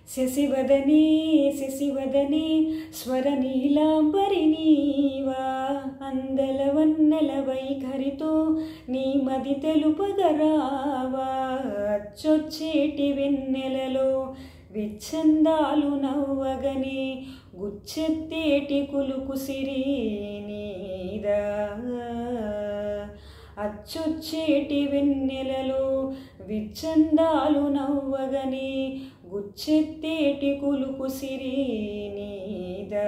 శశివదనే శశివదనే స్వరనీలాంబరి నీవా అందలవన్నెల వైఖరితో నీ మది తెలుపగరావా అచ్చొచ్చేటి వెన్నెలలో విచ్ఛందాలు నవ్వగనే గుచ్చెత్తేటి కులుకుసిరి నీదా అచ్చొచ్చేటి వెన్నెలలో విచ్ఛందాలు నవ్వగనే గుచ్చెత్తేటి కులుకుసిరి నీదా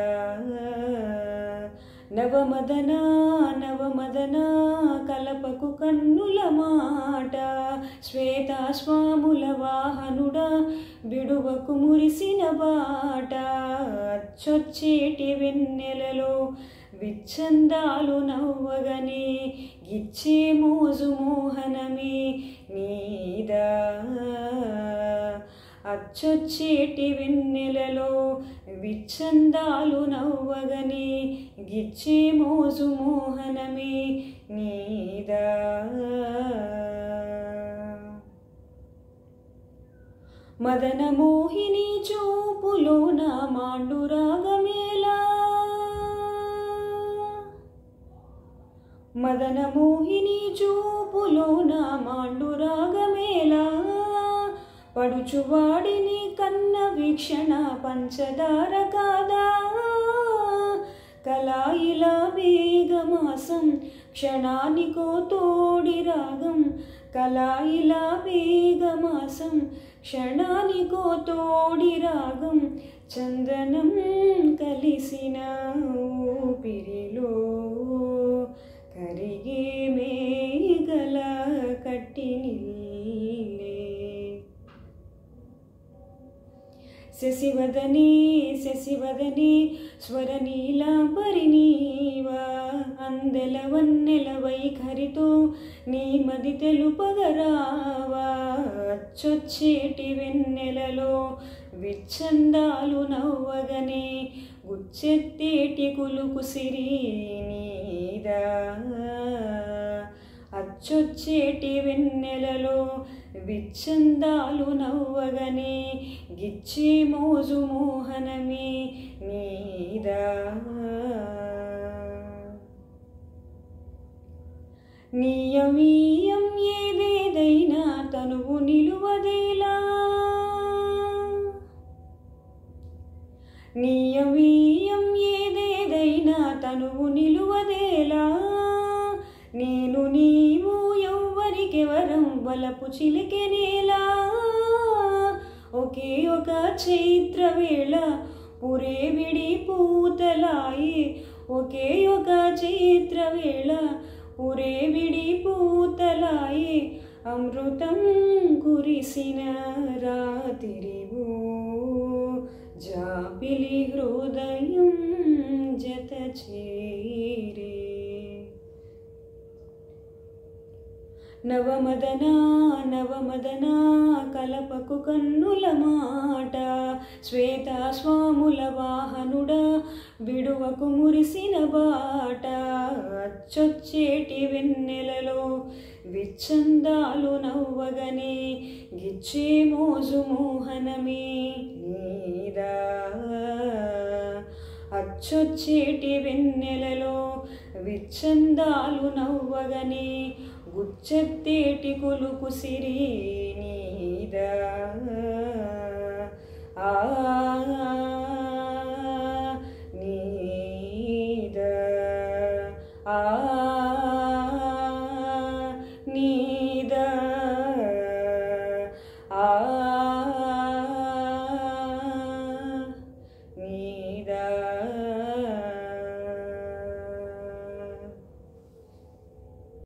నవమదన నవమదన కలపకు కన్నుల మాట శ్వేతాశ్వాముల వాహనుడా బిడువకు మురిసిన బాట అచ్చొచ్చేటి వెన్నెలలో విచ్ఛందాలు నవ్వగనే గిచ్చే మోజు మోహనమే నీదా అచ్చొచ్చేటి వెన్నెలలో విచ్ఛందాలు నవ్వగనే గిచ్చే మోజు మోహనమే నీదా మదన మోహిని చూపులోన మాండురాగమేలా మదన మోహిని చూపులోన మాండురాగమేలా పడుచువాడిని కన్న వీక్షణ పంచదార కాదా కలాయిలా వేగమాసం క్షణానికో తోడి రాగం కలాయిలా వేగమాసం క్షణానికో తోడి రాగం చందనం కలిసిన ఊపిరిలో కరిగే మేఘల కట్టినిల్లే శశివదనే శశివదనే స్వరనీలాంబరి నీవా అందెలవన్నెల వైఖరితో నీ మది తెలుపగరావా అచ్చొచ్చేటి వెన్నెలలో విచ్ఛందాలు నవ్వగనే గుచ్చెత్తేటి కులుకుసిరి నీదా అచ్చొచ్చేటి వెన్నెలలో విచ్ఛందాలు నవ్వగనే గిచ్చే మోజు మోహనమే నీదా నీయమీయం ఏదేదైనా తనువు నిలువదేలా నీయమీయం ఏదేదైనా తనువు నిలువదేలా నేను నీవు ఎవ్వరికెవరం వలపు చిలికెనేలా ఒకే ఒక చైత్ర వేళ పురే విడి పూతలాయి ఒకే ఒక చైత్ర వేళ పురే విడి పూతలాయి అమృతం కురిసిన రాత్రివో జాబిలి హృదయం జత చేరే నవమదన నవమదన కలపకు కన్నుల మాట శ్వేతాశ్వాముల వాహనుడా బిడువకు మురిసిన బాట అచ్చొచ్చేటి వెన్నెలలో విచ్ఛందాలు నవ్వగనే గిచ్చే మోజు మోహనమే నీదా అచ్చొచ్చేటి వెన్నెలలో విచ్ఛందాలు నవ్వగనే గుచ్చెత్తేటి కులుకుసిరి